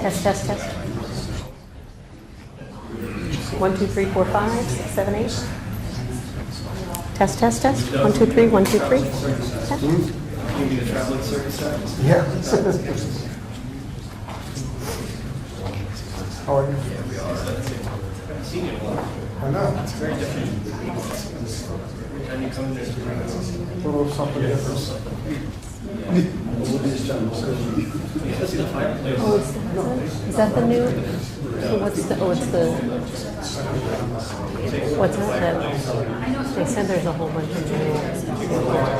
Test, test, test. 1, 2, 3, 4, 5, 6, 7, 8. Test, test, test. 1, 2, 3, 1, 2, 3. Test. You need a traveling circus set? Yeah. How are you? Yeah, we are. I've seen you a lot. I know. It's very different. Every time you come in, there's A little something different. Yeah, see the fireplace. Oh, is that the new? What's the? Oh, it's the. What's that? They said there's a whole bunch of new.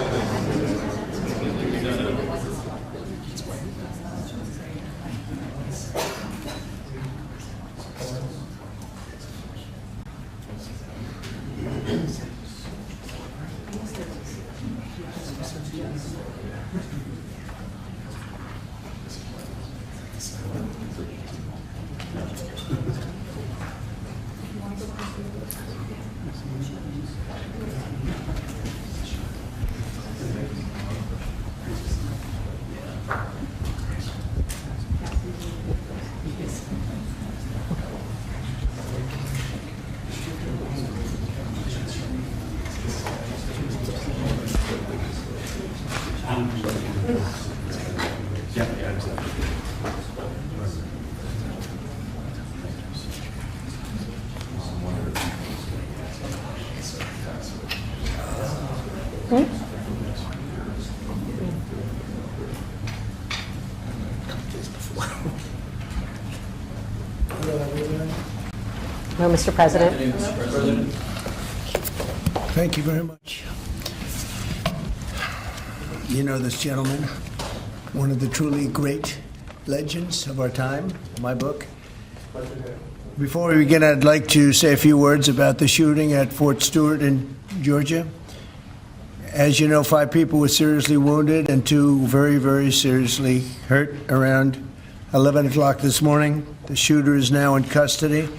No, Mr. President. Thank you very much. You know this gentleman, one of the truly great legends of our time, my book. Before we begin, I'd like to say a few words about the shooting at Fort Stewart in Georgia. As you know, 5 people were seriously wounded and 2 very, very seriously hurt around 11 o'clock this morning. The shooter is now in custody,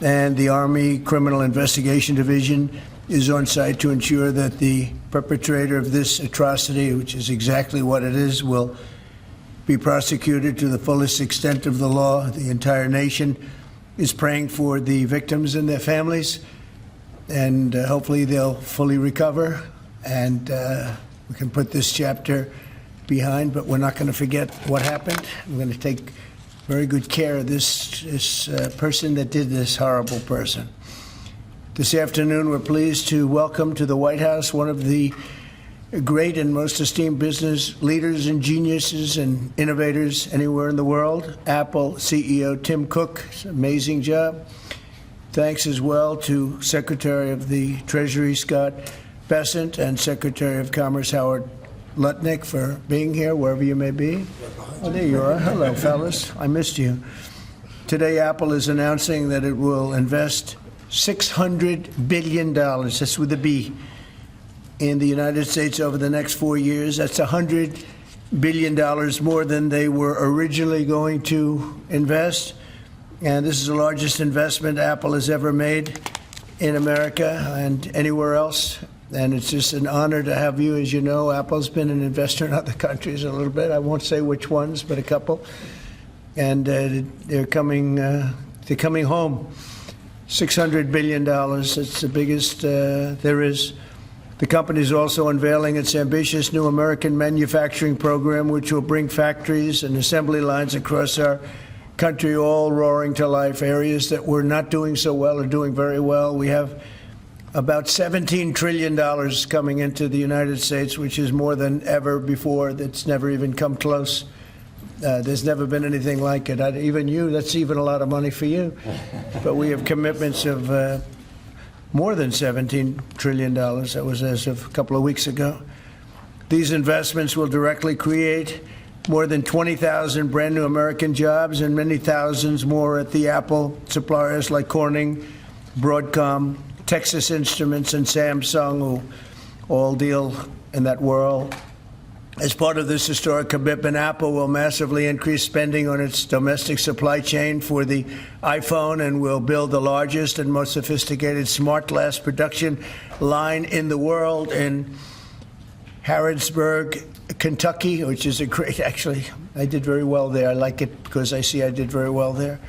and the Army Criminal Investigation Division is on site to ensure that the perpetrator of this atrocity, which is exactly what it is, will be prosecuted to the fullest extent of the law. The entire nation is praying for the victims and their families, and hopefully they'll fully recover, and we can put this chapter behind, but we're not going to forget what happened. We're going to take very good care of this person that did this horrible person. This afternoon, we're pleased to welcome to the White House one of the great and most esteemed business leaders and geniuses and innovators anywhere in the world, Apple CEO Tim Cook. It's an amazing job. Thanks as well to Secretary of the Treasury Scott Bessent and Secretary of Commerce Howard Lutnick for being here, wherever you may be. Oh, there you are. Hello, fellas. I missed you. Today, Apple is announcing that it will invest $600 billion, that's with a B, in the United States over the next 4 years. That's $100 billion more than they were originally going to invest. And this is the largest investment Apple has ever made in America and anywhere else. And it's just an honor to have you. As you know, Apple's been an investor in other countries a little bit. I won't say which ones, but a couple. And they're coming They're coming home. $600 billion. It's the biggest there is. The company is also unveiling its ambitious new American manufacturing program, which will bring factories and assembly lines across our country all roaring to life. Areas that were not doing so well are doing very well. We have about $17 trillion coming into the United States, which is more than ever before. That's never even come close. There's never been anything like it. Even you, that's even a lot of money for you. But we have commitments of more than $17 trillion. That was as of a couple of weeks ago. These investments will directly create more than 20,000 brand new American jobs and many thousands more at the Apple suppliers like Corning, Broadcom, Texas Instruments, and Samsung, who all deal in that world. As part of this historic commitment, Apple will massively increase spending on its domestic supply chain for the iPhone and will build the largest and most sophisticated smart glass production line in the world in Harrodsburg, Kentucky, which is a great, actually, I did very well there. I like it because I see I did very well there.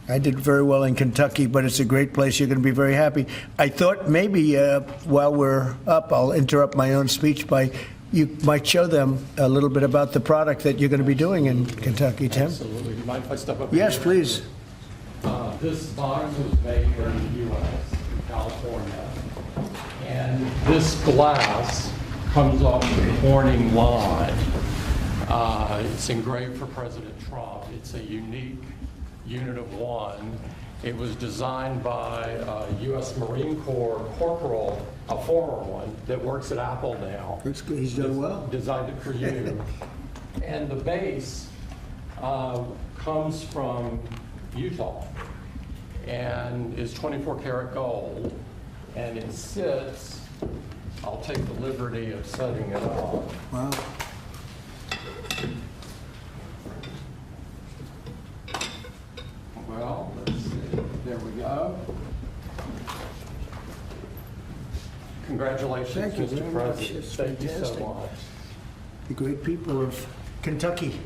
I did very well in Kentucky, but it's a great place. You're going to be very happy. I thought maybe while we're up, I'll interrupt my own speech by you might show them a little bit about the product that you're going to be doing in Kentucky, Tim. Absolutely. Do you mind if I step up? Yes, here? please. This bottom was made here in the U.S., California. And this glass comes off the Corning line. It's engraved for President Trump. It's a unique unit of one. It was designed by a U.S. Marine Corps corporal, a former one, that works at Apple now. That's good. He's done well. Designed it for you. And the base comes from Utah and is 24 karat gold. And it sits, I'll take the liberty of setting it up. Wow. Well, let's see. There we go. Congratulations, Thank you Mr. very much. President. It's Thank you fantastic. so much. The great people of Kentucky.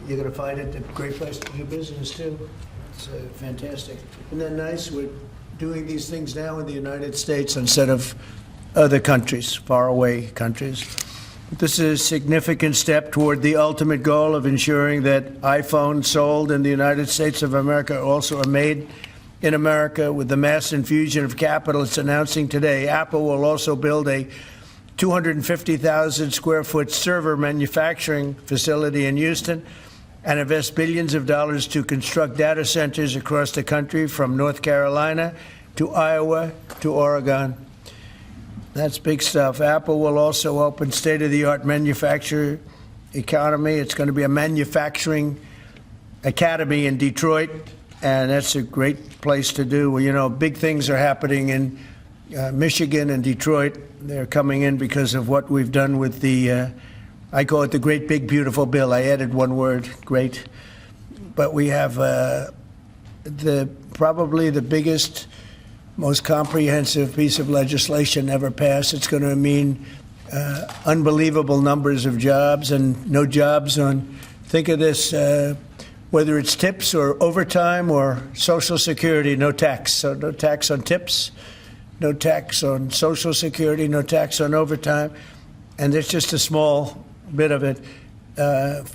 You're going to find it a great place to do business, too. It's fantastic. Isn't that nice? We're doing these things now in the United States instead of other countries, faraway countries. This is a significant step toward the ultimate goal of ensuring that iPhones sold in the United States of America also are made in America. With the mass infusion of capital it's announcing today, Apple will also build a 250,000 square foot server manufacturing facility in Houston and invest billions of dollars to construct data centers across the country from North Carolina to Iowa to Oregon. That's big stuff. Apple will also open state-of-the-art manufacturing economy. It's going to be a manufacturing academy in Detroit, and that's a great place to do. Well, you know, big things are happening in Michigan and Detroit. They're coming in because of what we've done with the, I call it the Great Big Beautiful Bill. I added one word, great. But we have probably the biggest, most comprehensive piece of legislation ever passed. It's going to mean unbelievable numbers of jobs and no jobs on, think of this, whether it's tips or overtime or Social Security, no tax. So no tax on tips, no tax on Social Security, no tax on overtime. And there's just a small bit of it.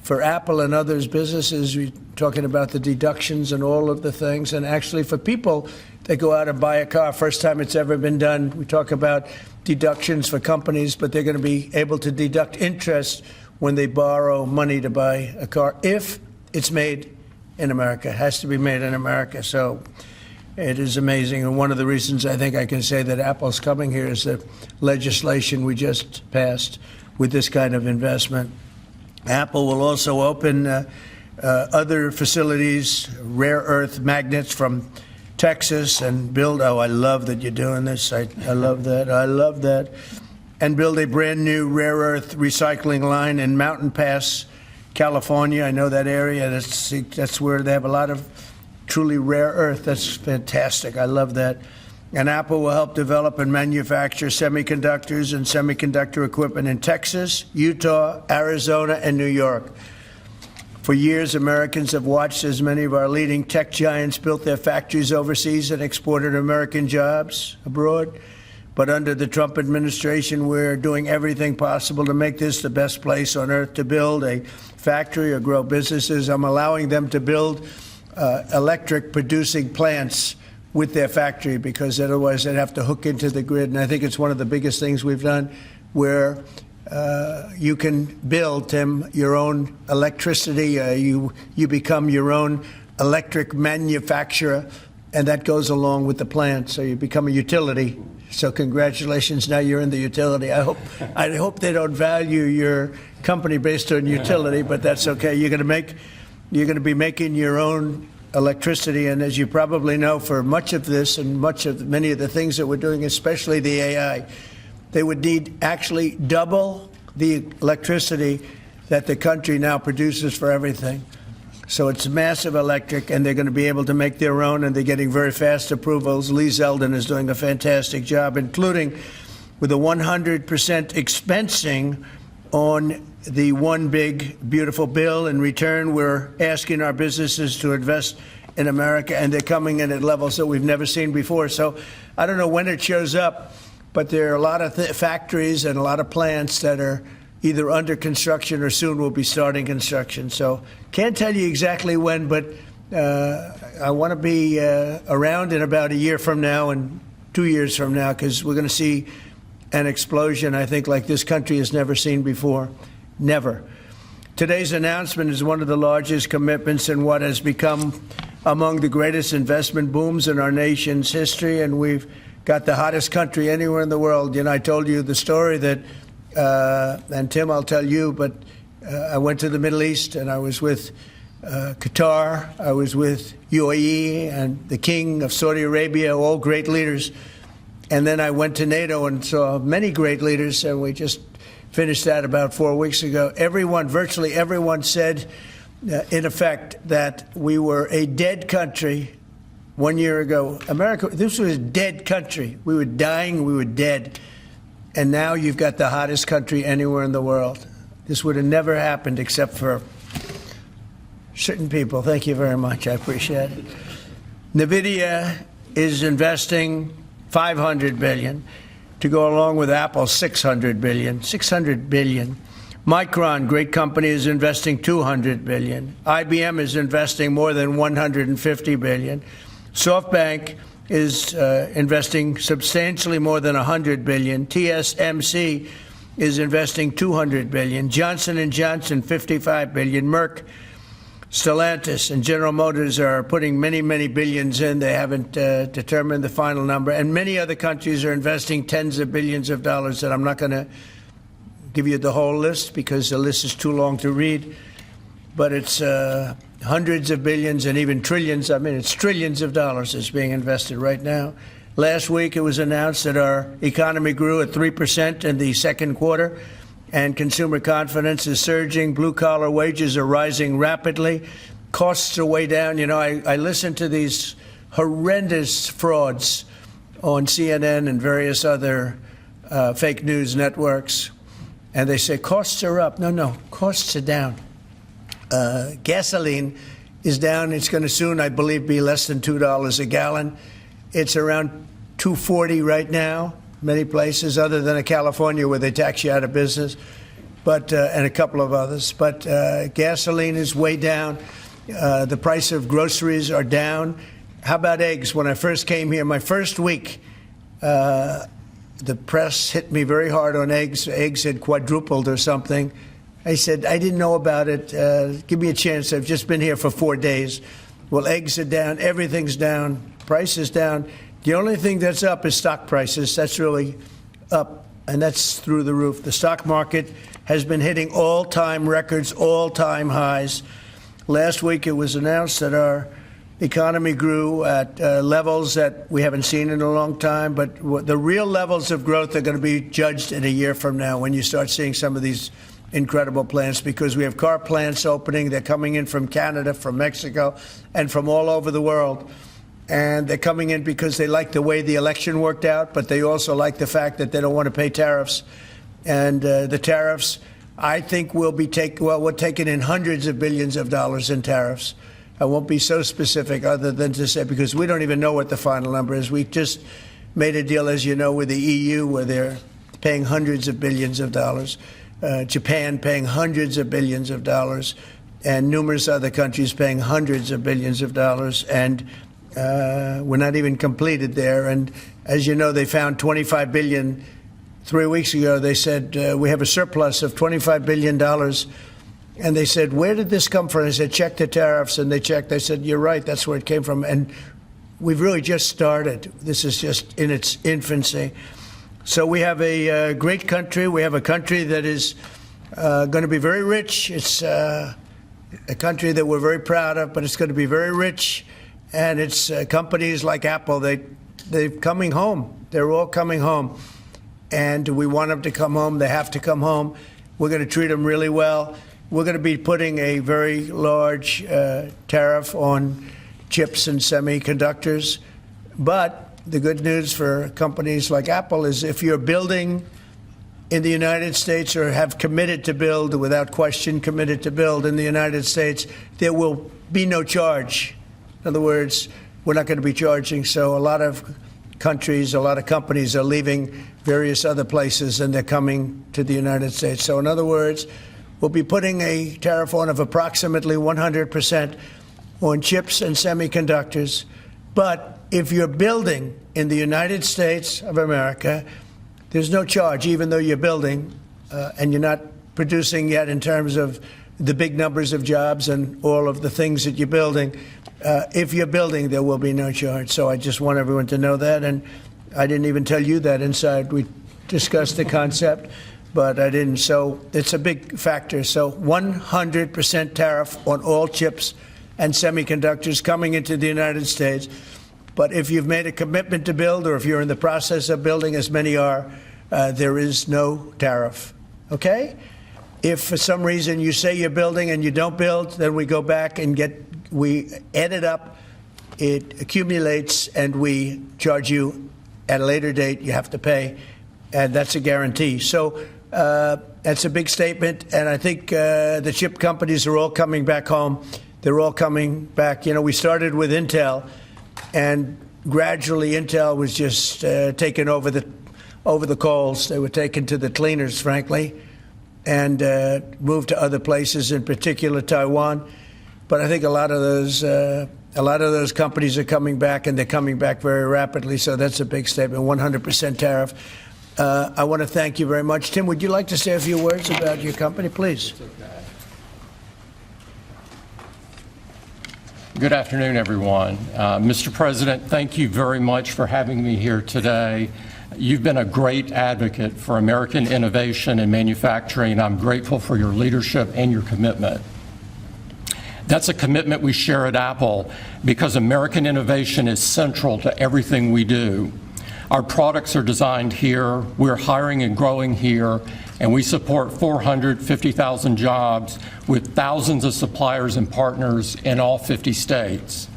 For Apple and others businesses, we're talking about the deductions and all of the things. And actually for people that go out and buy a car, first time it's ever been done, we talk about deductions for companies, but they're going to be able to deduct interest when they borrow money to buy a car if it's made in America. It has to be made in America. So it is amazing. And one of the reasons I think I can say that Apple's coming here is the legislation we just passed with this kind of investment. Apple will also open other facilities, rare earth magnets from Texas, and build, oh, I love that you're doing this. I love that. I love that. And build a brand new rare earth recycling line in Mountain Pass, California. I know that area. That's where they have a lot of truly rare earth. That's fantastic. I love that. And Apple will help develop and manufacture semiconductors and semiconductor equipment in Texas, Utah, Arizona, and New York. For years, Americans have watched as many of our leading tech giants built their factories overseas and exported American jobs abroad. But under the Trump administration, we're doing everything possible to make this the best place on earth to build a factory or grow businesses. I'm allowing them to build electric producing plants with their factory, because otherwise they'd have to hook into the grid. And I think it's one of the biggest things we've done, where you can build, Tim, your own electricity. You become your own electric manufacturer, and that goes along with the plant. So you become a utility. So congratulations, now you're in the utility. I hope they don't value your company based on utility, but that's okay. You're going to be making your own electricity, and as you probably know, for much of this and many of the things that we're doing, especially the AI, they would need actually double the electricity that the country now produces for everything. So it's massive electric, and they're going to be able to make their own, and they're getting very fast approvals. Lee Zeldin is doing a fantastic job, including with a 100% expensing on the One Big Beautiful Bill. In return, we're asking our businesses to invest in America, and they're coming in at levels that we've never seen before. So I don't know when it shows up, but there are a lot of factories and a lot of plants that are either under construction or soon will be starting construction. So can't tell you exactly when, but I want to be around in about a year from now and 2 years from now, because we're going to see an explosion, I think, like this country has never seen before. Never. Today's announcement is one of the largest commitments in what has become among the greatest investment booms in our nation's history, and we've got the hottest country anywhere in the world. You know, I told you the story that, and Tim, I'll tell you, but I went to the Middle East, and I was with Qatar, I was with UAE and the King of Saudi Arabia, all great leaders. And then I went to NATO and saw many great leaders, and we just finished that about 4 weeks ago. Virtually everyone said, in effect, that we were a dead country 1 year ago. America, this was a dead country. We were dying, we were dead. And now you've got the hottest country anywhere in the world. This would have never happened except for certain people. Thank you very much. I appreciate it. NVIDIA is investing $500 billion to go along with Apple's $600 billion. $600 billion. Micron, great company, is investing $200 billion. IBM is investing more than $150 billion. SoftBank is investing substantially more than $100 billion. TSMC is investing $200 billion. Johnson & Johnson, $55 billion. Merck, Stellantis, and General Motors are putting many, many billions in. They haven't determined the final number. And many other countries are investing tens of billions of dollars, and I'm not going to give you the whole list because the list is too long to read. But it's hundreds of billions and even trillions. I mean, it's trillions of dollars that's being invested right now. Last week, it was announced that our economy grew at 3% in the second quarter, and consumer confidence is surging. Blue-collar wages are rising rapidly. Costs are way down. You know, I listen to these horrendous frauds on CNN and various other fake news networks, and they say costs are up. No, costs are down. Gasoline is down. It's going to soon, I believe, be less than $2 a gallon. It's around $2.40 right now, many places, other than California, where they tax you out of business, but and a couple of others. But gasoline is way down. The price of groceries are down. How about eggs? When I first came here, my first week, the press hit me very hard on eggs. Eggs had quadrupled or something. I said, I didn't know about it. Give me a chance. I've just been here for 4 days. Well, eggs are down. Everything's down. Price is down. The only thing that's up is stock prices. That's really up, and that's through the roof. The stock market has been hitting all-time records, all-time highs. Last week, it was announced that our economy grew at levels that we haven't seen in a long time, but the real levels of growth are going to be judged in a year from now when you start seeing some of these incredible plants, because we have car plants opening. They're coming in from Canada, from Mexico, and from all over the world. And they're coming in because they like the way the election worked out, but they also like the fact that they don't want to pay tariffs. And the tariffs I think we're taking in hundreds of billions of dollars in tariffs. I won't be so specific other than to say, because we don't even know what the final number is. We just made a deal, as you know, with the EU where they're paying hundreds of billions of dollars, Japan paying hundreds of billions of dollars, and numerous other countries paying hundreds of billions of dollars. And we're not even completed there. And as you know, they found $25 billion 3 weeks ago. They said, we have a surplus of $25 billion. And they said, where did this come from? I said, check the tariffs. And they checked. They said, you're right, that's where it came from. And we've really just started. This is just in its infancy. So we have a great country. We have a country that is going to be very rich. It's a country that we're very proud of, but it's going to be very rich. And it's companies like Apple, they're coming home. They're all coming home. And we want them to come home. They have to come home. We're going to treat them really well. We're going to be putting a very large tariff on chips and semiconductors. But the good news for companies like Apple is if you're building in the United States or have committed to build, without question committed to build in the United States, there will be no charge. In other words, we're not going to be charging. So a lot of countries, a lot of companies are leaving various other places and they're coming to the United States. So in other words, we'll be putting a tariff on of approximately 100% on chips and semiconductors. But if you're building in the United States of America, there's no charge, even though you're building and you're not producing yet in terms of the big numbers of jobs and all of the things that you're building. If you're building, there will be no charge. So I just want everyone to know that. And I didn't even tell you that inside. We discussed the concept, but I didn't. So it's a big factor. So 100% tariff on all chips and semiconductors coming into the United States. But if you've made a commitment to build, or if you're in the process of building, as many are, there is no tariff. Okay? If for some reason you say you're building and you don't build, then we go back and we add it up, it accumulates, and we charge you at a later date. You have to pay, and that's a guarantee. So that's a big statement, and I think the chip companies are all coming back home. They're all coming back. You know, we started with Intel, and gradually Intel was just taken over the coals. They were taken to the cleaners, frankly, and moved to other places, in particular Taiwan. But I think a lot of those companies are coming back, and they're coming back very rapidly. So that's a big statement. 100% tariff. I want to thank you very much. Tim, would you like to say a few words about your company, please? Good afternoon, everyone. Mr. President, thank you very much for having me here today. You've been a great advocate for American innovation and manufacturing. I'm grateful for your leadership and your commitment. That's a commitment we share at Apple because American innovation is central to everything we do. Our products are designed here, we're hiring and growing here, and we support 450,000 jobs with thousands of suppliers and partners in all 50 states.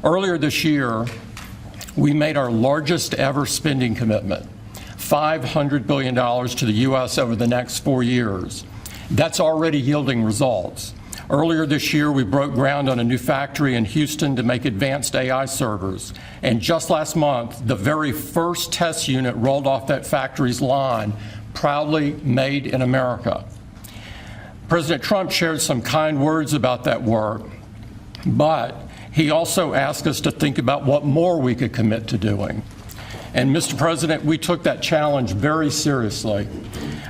Earlier this year, we made our largest ever spending commitment, $500 billion to the U.S. over the next 4 years. That's already yielding results. Earlier this year, we broke ground on a new factory in Houston to make advanced AI servers. And just last month, the very first test unit rolled off that factory's line, proudly made in America. President Trump shared some kind words about that work, but he also asked us to think about what more we could commit to doing. And Mr. President, we took that challenge very seriously.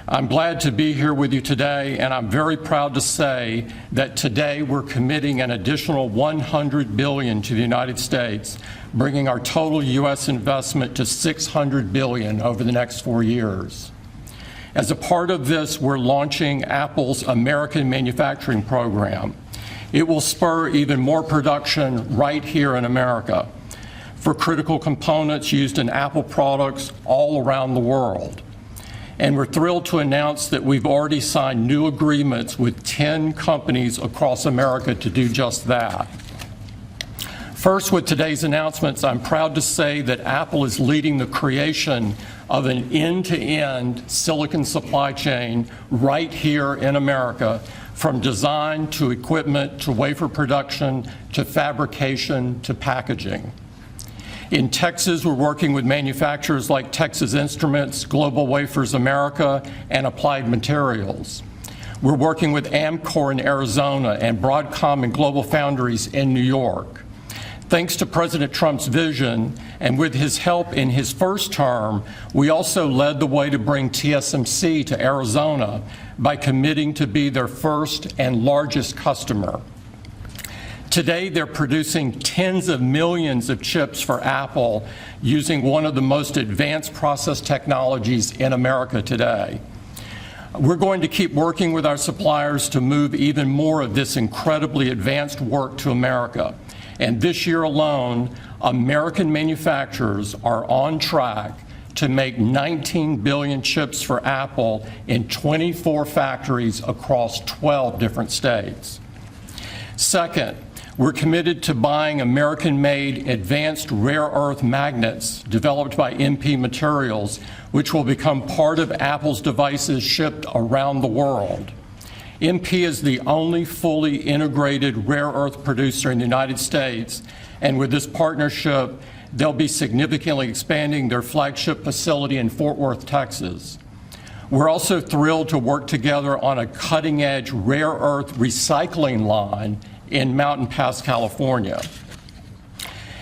I'm glad to be here with you today, and I'm very proud to say that today we're committing an additional $100 billion to the United States, bringing our total U.S. investment to $600 billion over the next 4 years. As a part of this, we're launching Apple's American Manufacturing Program. It will spur even more production right here in America for critical components used in Apple products all around the world. And we're thrilled to announce that we've already signed new agreements with 10 companies across America to do just that. First, with today's announcements, I'm proud to say that Apple is leading the creation of an end-to-end silicon supply chain right here in America, from design to equipment to wafer production to fabrication to packaging. In Texas, we're working with manufacturers like Texas Instruments, Global Wafers America, and Applied Materials. We're working with Amcor in Arizona and Broadcom and Global Foundries in New York. Thanks to President Trump's vision, and with his help in his first term, we also led the way to bring TSMC to Arizona by committing to be their first and largest customer. Today, they're producing tens of millions of chips for Apple using one of the most advanced process technologies in America today. We're going to keep working with our suppliers to move even more of this incredibly advanced work to America. And this year alone, American manufacturers are on track to make 19 billion chips for Apple in 24 factories across 12 different states. Second, we're committed to buying American-made advanced rare earth magnets developed by MP Materials, which will become part of Apple's devices shipped around the world. MP is the only fully integrated rare earth producer in the United States, and with this partnership, they'll be significantly expanding their flagship facility in Fort Worth, Texas. We're also thrilled to work together on a cutting-edge rare earth recycling line in Mountain Pass, California.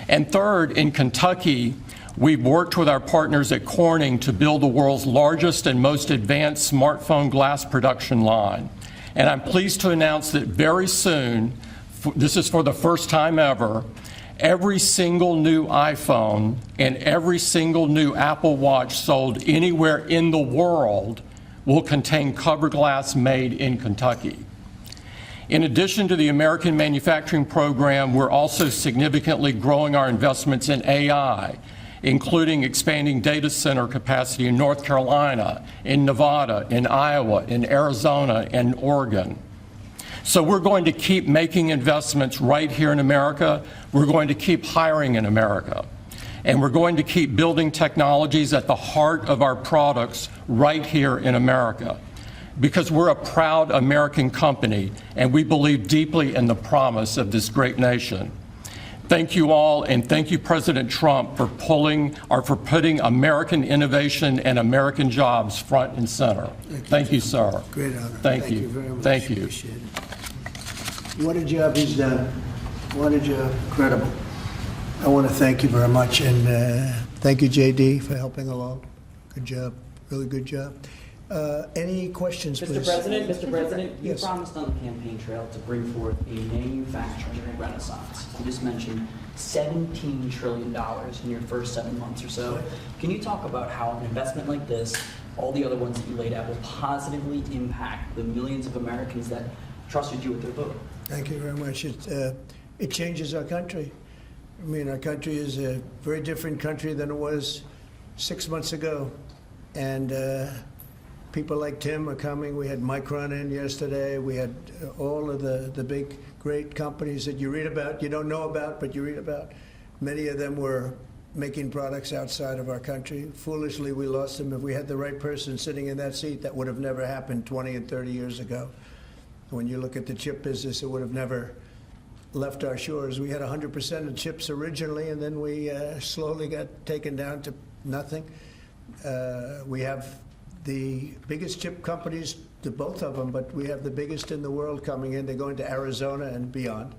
And third, in Kentucky, we've worked with our partners at Corning to build the world's largest and most advanced smartphone glass production line. And I'm pleased to announce that very soon, this is for the first time ever, every single new iPhone and every single new Apple Watch sold anywhere in the world will contain cover glass made in Kentucky. In addition to the American manufacturing program, we're also significantly growing our investments in AI, including expanding data center capacity in North Carolina, in Nevada, in Iowa, in Arizona, and Oregon. So we're going to keep making investments right here in America. We're going to keep hiring in America. And we're going to keep building technologies at the heart of our products right here in America, because we're a proud American company and we believe deeply in the promise of this great nation. Thank you all, and thank you, President Trump, for putting American innovation and American jobs front and center. Thank you, sir. Great honor. Thank you. Very much. Thank you. Appreciate it. What a job he's done. What a job. Incredible. I want to thank you very much, and thank you, JD, for helping along. Good job. Really good job. Any questions, please? Mr. President, you Yes. promised on the campaign trail to bring forth a manufacturing renaissance. You just mentioned $17 trillion in your first 7 months or so. Can you talk about how an investment like this, all the other ones that you laid out, will positively impact the millions of Americans that trusted you with their vote? Thank you very much. It changes our country. I mean, our country is a very different country than it was 6 months ago. And people like Tim are coming. We had Micron in yesterday. We had all of the big, great companies that you read about, you don't know about, but you read about. Many of them were making products outside of our country. Foolishly, we lost them. If we had the right person sitting in that seat, that would have never happened 20 and 30 years ago. When you look at the chip business, it would have never left our shores. We had 100% of chips originally, and then we slowly got taken down to nothing. We have the biggest chip companies, to both of them, but we have the biggest in the world coming in. They're going to Arizona and beyond.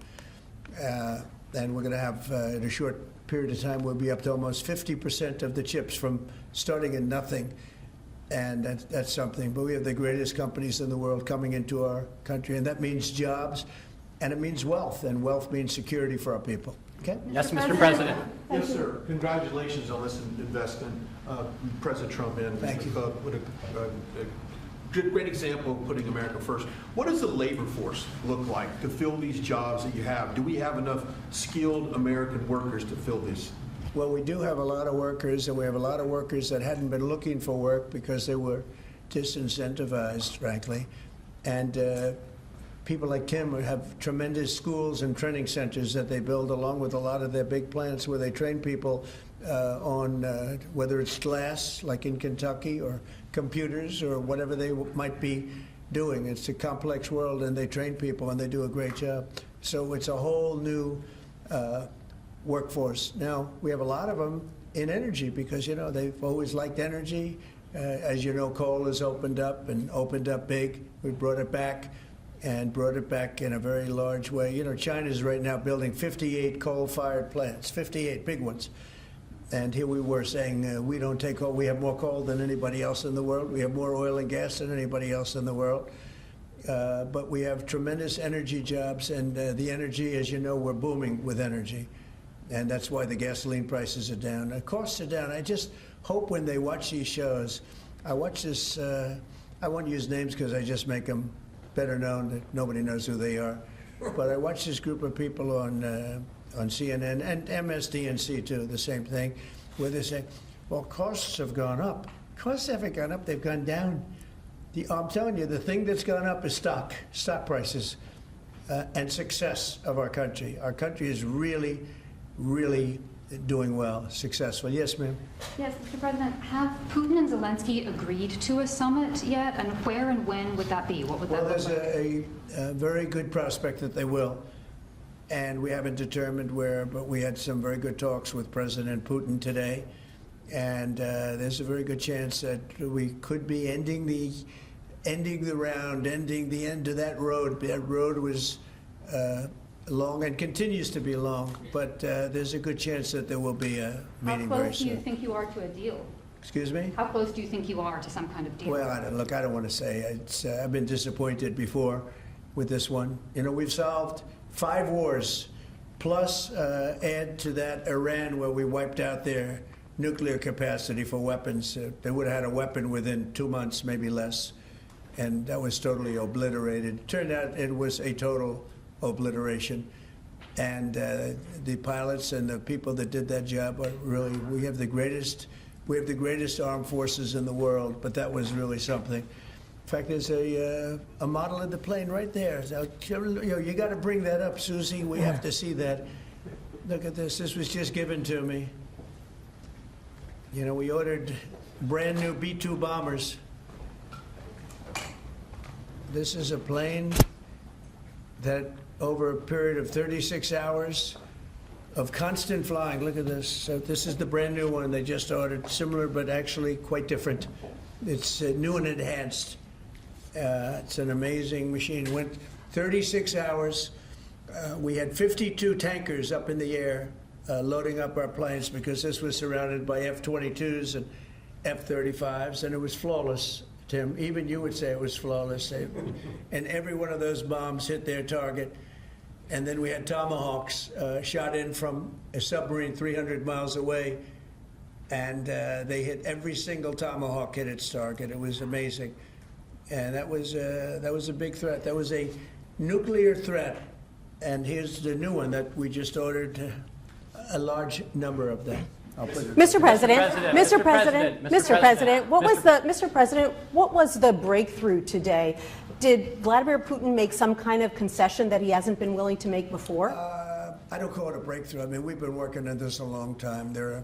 And we're going to have, in a short period of time, we'll be up to almost 50% of the chips from starting at nothing. And that's something. But we have the greatest companies in the world coming into our country, and that means jobs, and it means wealth, and wealth means security for our people. Okay? Yes, Mr. President. Yes, sir. Congratulations on this investment, President Trump. And Thank you. What a great example of putting America first. What does the labor force look like to fill these jobs that you have? Do we have enough skilled American workers to fill these? Well, we do have a lot of workers, and we have a lot of workers that hadn't been looking for work because they were disincentivized, frankly. And people like Tim have tremendous schools and training centers that they build along with a lot of their big plants where they train people on whether it's glass, like in Kentucky, or computers, or whatever they might be doing. It's a complex world, and they train people, and they do a great job. So it's a whole new workforce. Now, we have a lot of them in energy because, you know, they've always liked energy. As you know, coal has opened up and opened up big. We brought it back and brought it back in a very large way. You know, China's right now building 58 coal-fired plants, 58 big ones. And here we were saying we don't take coal. We have more coal than anybody else in the world. We have more oil and gas than anybody else in the world. But we have tremendous energy jobs, and the energy, as you know, we're booming with energy. And that's why the gasoline prices are down. The costs are down. I just hope when they watch these shows, I watch this, I won't use names because I just make them better known that nobody knows who they are. But I watch this group of people on CNN and MSDNC too, the same thing, where they say, well, costs have gone up. Costs haven't gone up, they've gone down. I'm telling you, the thing that's gone up is stock prices, and success of our country. Our country is really, really doing well, successful. Yes, ma'am? Yes, Mr. President, have Putin and Zelensky agreed to a summit yet? And where and when would that be? What would that Well, look there's like? a very good prospect that they will. And we haven't determined where, but we had some very good talks with President Putin today. And there's a very good chance that we could be ending the round, ending the end of that road. That road was long and continues to be long, but there's a good chance that there will be a meeting How very close do you soon. think you are to a deal? Excuse me? How close do you think you are to some kind of deal? Well, I don't want to say. I've been disappointed before with this one. You know, we've solved 5 wars, plus add to that Iran, where we wiped out their nuclear capacity for weapons. They would have had a weapon within 2 months, maybe less, and that was totally obliterated. Turned out it was a total obliteration. And the pilots and the people that did that job are really, we have the greatest armed forces in the world, but that was really something. In fact, there's a model of the plane right there. So, you got to bring that up, Susie. We have to see that. Look at this. This was just given to me. You know, we ordered brand new B-2 bombers. This is a plane that over a period of 36 hours of constant flying, look at this. So this is the brand new one they just ordered, similar but actually quite different. It's new and enhanced. It's an amazing machine. It went 36 hours. We had 52 tankers up in the air loading up our planes because this was surrounded by F-22s and F-35s, and it was flawless. Tim, even you would say it was flawless. And every one of those bombs hit their target. And then we had Tomahawks shot in from a submarine 300 miles away, and they hit every single Tomahawk hit its target. It was amazing. And that was a big threat. That was a nuclear threat. And here's the new one that we just ordered, a large number of them. Mr. President, what was the breakthrough today? Did Vladimir Putin make some kind of concession that he hasn't been willing to make before? I don't call it a breakthrough. I mean, we've been working on this a long time. There are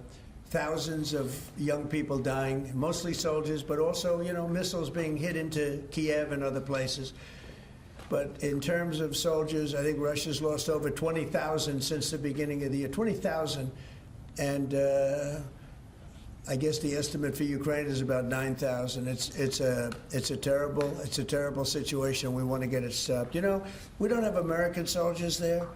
thousands of young people dying, mostly soldiers, but also, you know, missiles being hit into Kiev and other places. But in terms of soldiers, I think Russia's lost over 20,000 since the beginning of the year. 20,000. And I guess the estimate for Ukraine is about 9,000. It's a terrible situation. We want to get it stopped. You know, we don't have American soldiers there,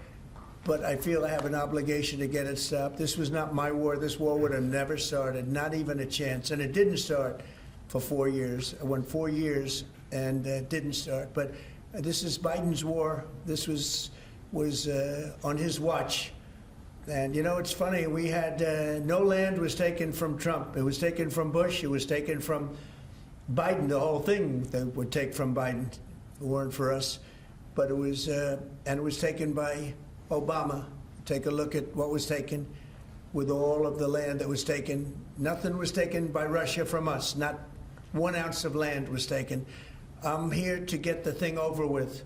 but I feel I have an obligation to get it stopped. This was not my war. This war would have never started, not even a chance. And it didn't start for 4 years. It went 4 years and didn't start. But this is Biden's war. This was on his watch. And, you know, it's funny, we had no land was taken from Trump. It was taken from Bush. It was taken from Biden. The whole thing they would take from Biden. It weren't for us. But it was, and it was taken by Obama. Take a look at what was taken with all of the land that was taken. Nothing was taken by Russia from us. Not 1 ounce of land was taken. I'm here to get the thing over with.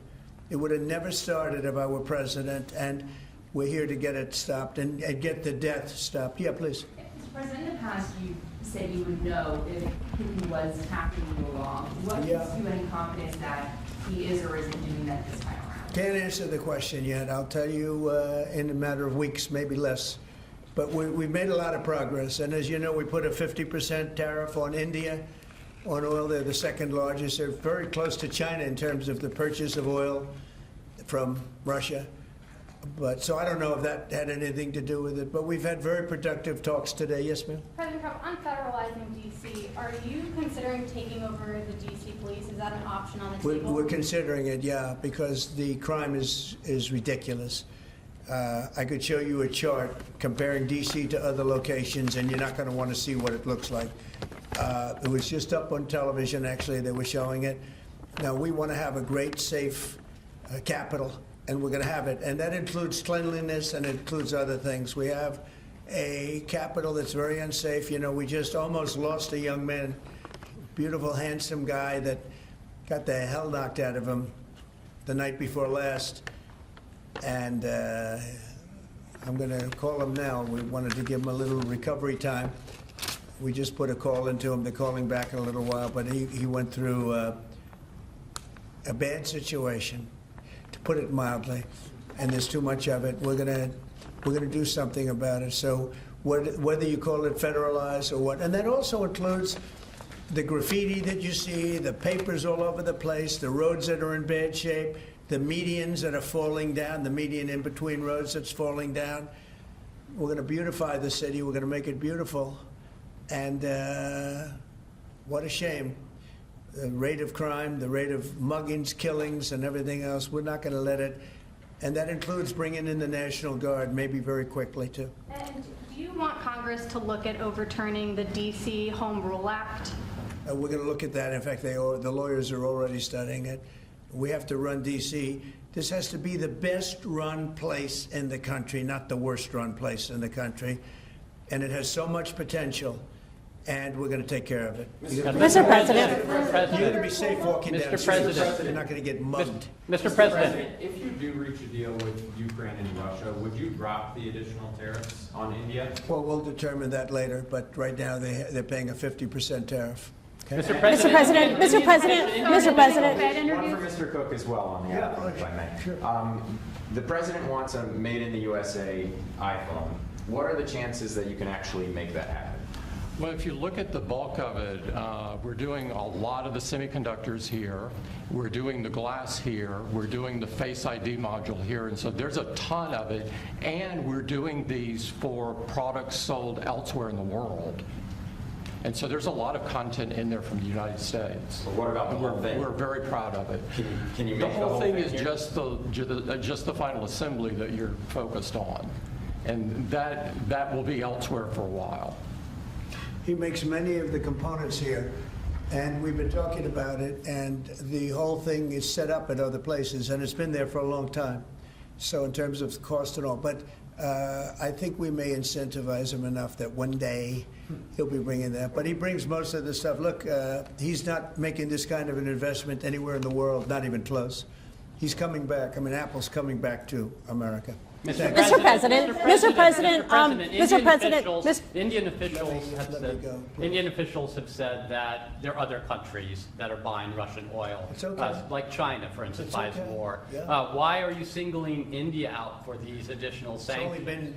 It would have never started if I were president, and we're here to get it stopped and get the death stopped. Yeah, please. Mr. President, in the past, you said you would know if Putin was tackling you along. What gives you any confidence that he is or isn't doing that this time around? Can't answer the question yet. I'll tell you in a matter of weeks, maybe less. But we've made a lot of progress. And as you know, we put a 50% tariff on India on oil. They're the second largest. They're very close to China in terms of the purchase of oil from Russia. But so I don't know if that had anything to do with it. But we've had very productive talks today. Yes, ma'am? President Trump, on federalizing D.C., are you considering taking over the D.C. police? Is that an option on the table? We're considering it, yeah, because the crime is ridiculous. I could show you a chart comparing D.C. to other locations, and you're not going to want to see what it looks like. It was just up on television, actually. They were showing it. Now, we want to have a great, safe capital, and we're going to have it. And that includes cleanliness and it includes other things. We have a capital that's very unsafe. You know, we just almost lost a young man, beautiful, handsome guy that got the hell knocked out of him the night before last. And I'm going to call him now. We wanted to give him a little recovery time. We just put a call into him. They're calling back in a little while, but he went through a bad situation, to put it mildly, and there's too much of it. We're gonna do something about it. So whether you call it federalized or what, and that also includes the graffiti that you see, the papers all over the place, the roads that are in bad shape, the medians that are falling down, the median in between roads that's falling down. We're going to beautify the city. We're going to make it beautiful. And what a shame. The rate of crime, the rate of muggings, killings, and everything else, we're not going to let it. And that includes bringing in the National Guard, maybe very quickly, too. And do you want Congress to look at overturning the D.C. Home Rule Act? We're going to look at that. In fact, the lawyers are already studying it. We have to run D.C. This has to be the best-run place in the country, not the worst-run place in the country. And it has so much potential, and we're going to take care of it. Mr. President. You're going to be safe walking down the Mr. street. President. You're not going to get mugged. Mr. President, if you do reach a deal with Ukraine and Russia, would you drop the additional tariffs on India? Well, we'll determine that later, but right now they're paying a 50% tariff. Okay? Mr. Mr. President, Mr. President, Mr. President. One for Mr. Cook as well on the iPhone, if I may. Sure. The president wants a made in the USA iPhone. What are the chances that you can actually make that happen? Well, if you look at the bulk of it, we're doing a lot of the semiconductors here. We're doing the glass here. We're doing the Face ID module here. And so there's a ton of it. And we're doing these for products sold elsewhere in the world. And so there's a lot of content in there from the United States. But what about the whole thing? We're very proud of it. Can you The make whole thing is here? just the final assembly that you're focused on. And that will be elsewhere for a while. He makes many of the components here, and we've been talking about it, and the whole thing is set up at other places, and it's been there for a long time. So in terms of cost and all, but I think we may incentivize him enough that one day he'll be bringing that. But he brings most of the stuff. Look, he's not making this kind of an investment anywhere in the world, not even close. He's coming back. I mean, Apple's coming back to America. Mr. President, Indian officials Let have me said, go. Indian officials have said that there are other countries that are buying Russian oil, It's okay. like China, for instance, It's buys okay. more. Yeah. Why are you singling India out for these additional It's only sanctions? been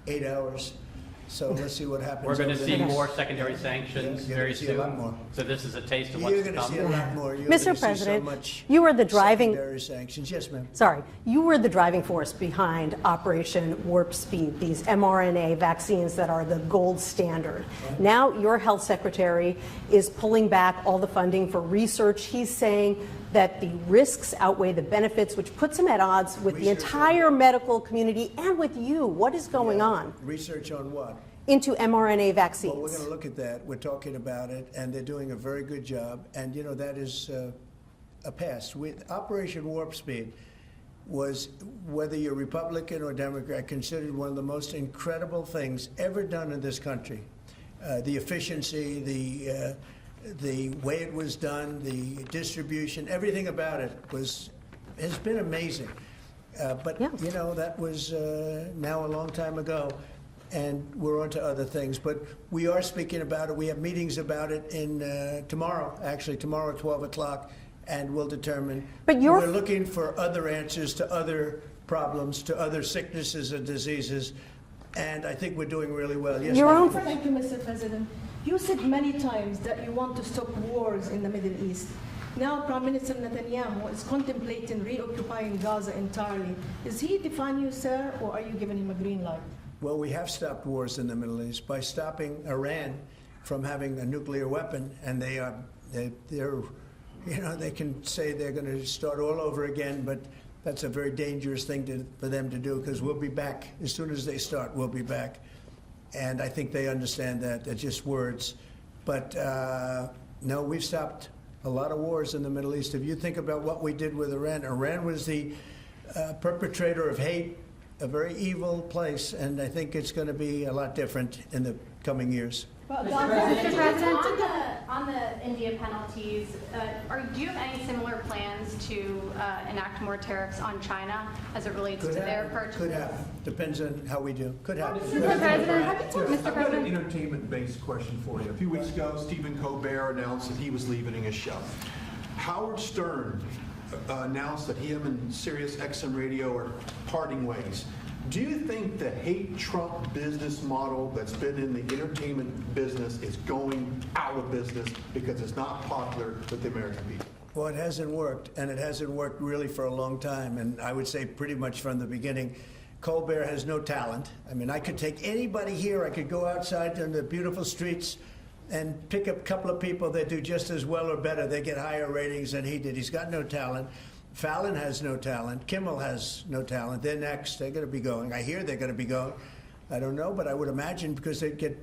8 hours, so let's see what happens. We're going to over see the- more secondary sanctions You're very gonna see a lot soon. more. So this is a taste of You're what's to going to come. see a lot more. You're Mr. gonna see President, so much you were the driving- secondary sanctions. Yes, ma'am. Sorry, you were the driving force behind Operation Warp Speed, these mRNA vaccines that are the gold standard. Now your health secretary is pulling back all the funding for research. He's saying that the risks outweigh the benefits, which puts him at odds with the Research entire medical community and with you. What is going on Research on what? into mRNA vaccines? Well, we're going to look at that. We're talking about it, and they're doing a very good job. And, you know, that is a pass. With Operation Warp Speed was, whether you're Republican or Democrat, considered one of the most incredible things ever done in this country. The efficiency, the way it was done, the distribution, everything about it was has been amazing. But, Yeah. you know, that was now a long time ago, and we're on to other things. But we are speaking about it. We have meetings about it tomorrow, actually, tomorrow at 12 o'clock, and we'll determine. But you're- We're looking for other answers to other problems, to other sicknesses and diseases, and I think we're doing really well. Yes, Your ma'am? own- Thank you, Mr. President. You said many times that you want to stop wars in the Middle East. Now, Prime Minister Netanyahu is contemplating reoccupying Gaza entirely. Is he defying you, sir, or are you giving him a green light? Well, we have stopped wars in the Middle East by stopping Iran from having a nuclear weapon, and they're, you know, they can say they're going to start all over again, but that's a very dangerous thing for them to do, because we'll be back. As soon as they start, we'll be back. And I think they understand that. They're just words. But no, we've stopped a lot of wars in the Middle East. If you think about what we did with Iran, Iran was the perpetrator of hate, a very evil place, and I think it's going to be a lot different in the coming years. Mr. President, on the India penalties, do you have any similar plans to enact more tariffs on China as it relates to their purchases? Could happen. Depends on how we do. Could happen. Mr. President, I've got an entertainment-based question for you. A few weeks ago, Stephen Colbert announced that he was leaving his show. Howard Stern announced that him and Sirius XM Radio are parting ways. Do you think the hate Trump business model that's been in the entertainment business is going out of business because it's not popular with the American people? Well, it hasn't worked, and it hasn't worked really for a long time, and I would say pretty much from the beginning. Colbert has no talent. I mean, I could take anybody here, I could go outside in the beautiful streets and pick up a couple of people that do just as well or better. They get higher ratings than he did. He's got no talent. Fallon has no talent. Kimmel has no talent. They're next. They're going to be going. I hear they're going to be going. I don't know, but I would imagine because they get,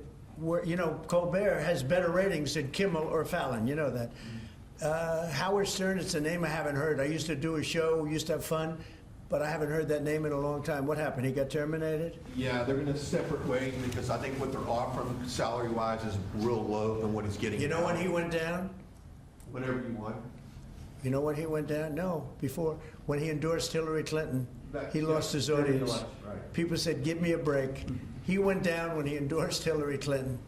you know, Colbert has better ratings than Kimmel or Fallon. You know that. Howard Stern, it's a name I haven't heard. I used to do a show, we used to have fun, but I haven't heard that name in a long time. What happened? He got terminated? Yeah, they're in a separate way because I think what they're offering salary-wise is real low than what he's getting. You know when he went down? Whatever you want. You know when he went down? No, before. When he endorsed Hillary Clinton, he lost his audience. People said, give me a break. He went down when he endorsed Hillary Clinton.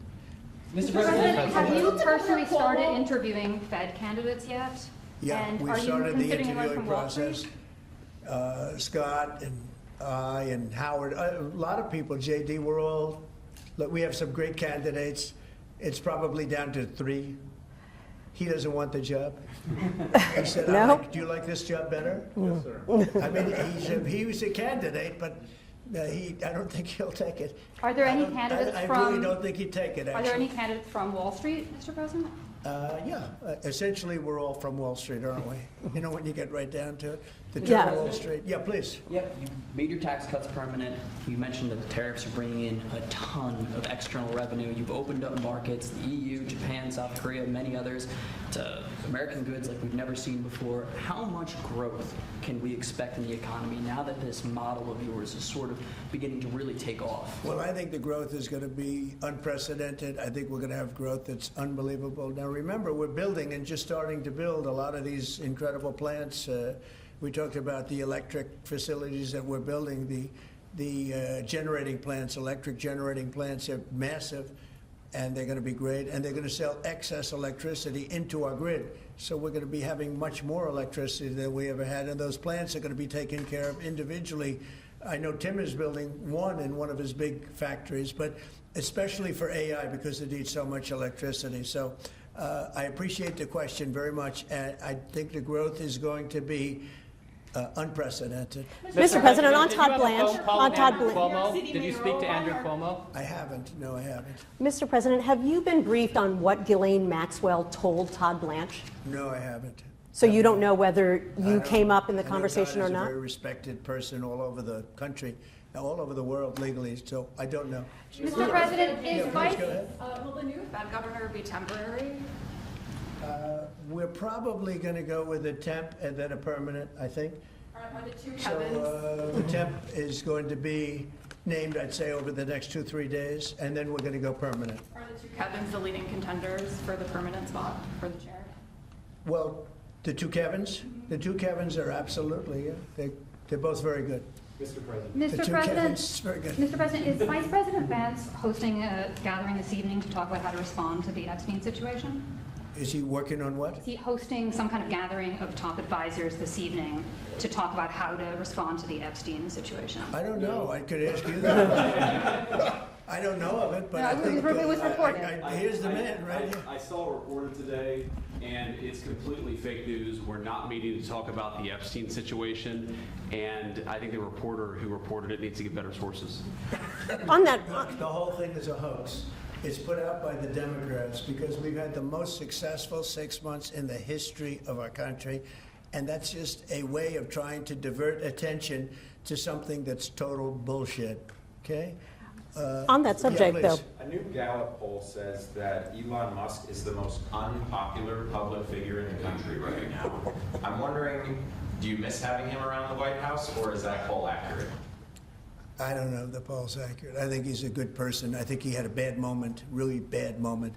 Mr. President, have you personally started interviewing Fed candidates yet? Yeah, And we've are you started the considering anyone interviewing from Wall Street? process. Scott and I and Howard, a lot of people, JD, look, we have some great candidates. It's probably down to 3. He doesn't want the job. He said, No. do you like this job better? Yes, sir. I mean, he was a candidate, but I don't think he'll take it. Are there any candidates I from? really don't think he'd take it, Are there any actually. candidates from Wall Street, Mr. President? Essentially, we're all from Wall Street, aren't we? You know, when you get right down to it, the term Yeah. Wall Street. Yeah, please. Yep, you made your tax cuts permanent. You mentioned that the tariffs are bringing in a ton of external revenue. You've opened up markets, the EU, Japan, South Korea, many others, to American goods like we've never seen before. How much growth can we expect in the economy now that this model of yours is sort of beginning to really take off? Well, I think the growth is going to be unprecedented. I think we're going to have growth that's unbelievable. Now, remember, we're building and just starting to build a lot of these incredible plants. We talked about the electric facilities that we're building, the generating plants, electric generating plants. They're massive, and they're going to be great. And they're going to sell excess electricity into our grid. So we're going to be having much more electricity than we ever had. And those plants are going to be taken care of individually. I know Tim is building one in one of his big factories, but especially for AI because it needs so much electricity. So I appreciate the question very much. And I think the growth is going to be unprecedented. Mr. President, on did you Todd have a phone Blanche, call on with Todd Andrew Blanche. Cuomo? Did you speak to Andrew Cuomo? I haven't. No, I haven't. Mr. President, have you been briefed on what Ghislaine Maxwell told Todd Blanche? No, I haven't. So you don't know whether I you don't- came up in the I know conversation Todd or is a not? very respected person all over the country, all over the world legally, so I don't know. Mr. President, Yeah, is please Vice, go ahead. will the new Fed governor be temporary? We're probably going to go with a temp and then a permanent, I think. Are the two So the temp is going to be named, I'd say, over the next 2-3 days, and then we're going to go permanent. Are the two Kevins the leading contenders for the permanent spot for the chair? Well, The two Kevins? The two Kevins are absolutely, yeah. They're both very good. Mr. President. The Mr. two President, Kevins, very good. Mr. President, is Vice President Vance hosting a gathering this evening to talk about how to respond to the Epstein situation? Is he working on what? Is he hosting some kind of gathering of top advisors this evening to talk about how to respond to the Epstein situation? I don't know. I could ask you that. I don't know of it, but No, I think. it was reported. Here's the man, right here. I saw it reported today, and it's completely fake news. We're not meeting to talk about the Epstein situation, and I think the reporter who reported it needs to get better sources. On that, The whole thing is a hoax. It's put out by the Democrats because we've had the most successful 6 months in the history of our country, and that's just a way of trying to divert attention to something that's total bullshit, okay? on that subject, yeah, though, please. A new Gallup poll says that Elon Musk is the most unpopular public figure in the country right now. I'm wondering, do you miss having him around the White House, or is that poll accurate? I don't know if the poll's accurate. I think he's a good person. I think he had a bad moment, really bad moment,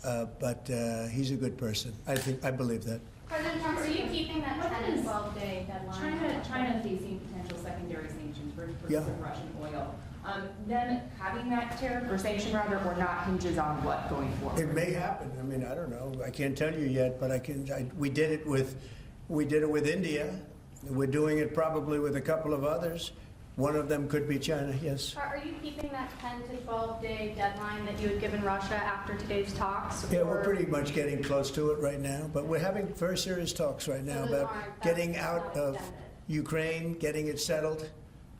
but he's a good person. I believe that. President Trump, are you keeping that 10 and 12-day deadline? China facing potential secondary sanctions for Yeah. Russian oil. Then having that tariff or sanction rather or not hinges on what going forward? It may happen. I mean, I don't know. I can't tell you yet, but we did it with India. We're doing it probably with a couple of others. One of them could be China, yes. Are you keeping that 10 to 12-day deadline that you had given Russia after today's talks? Yeah, or- we're pretty much getting close to it right now, but we're having very serious talks right now those about aren't- getting that's out not of extended. Ukraine, getting it settled,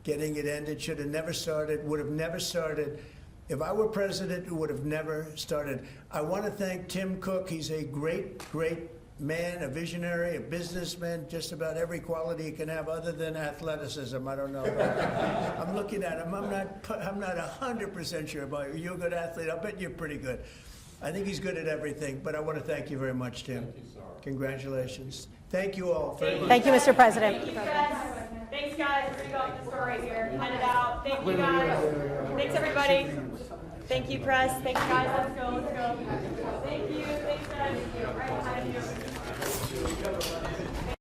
getting it ended. Should have never started, would have never started. If I were president, it would have never started. I want to thank Tim Cook. He's a great, great man, a visionary, a businessman, just about every quality he can have other than athleticism. I don't know. I'm looking at him. I'm not 100% sure about you. You're a good athlete. I bet you're pretty good. I think he's good at everything, but I want to thank you very much, Tim. Thank you, sir. Congratulations. Thank you all very much. thank you, Mr. President. Thank you, guys. Thanks, guys. We're gonna go off the store right here. Hand it out. Thank you, guys. Thanks, everybody. Thank you, press. Thanks, guys. Let's go. Let's go. Thank you. Thanks, guys. Right behind you.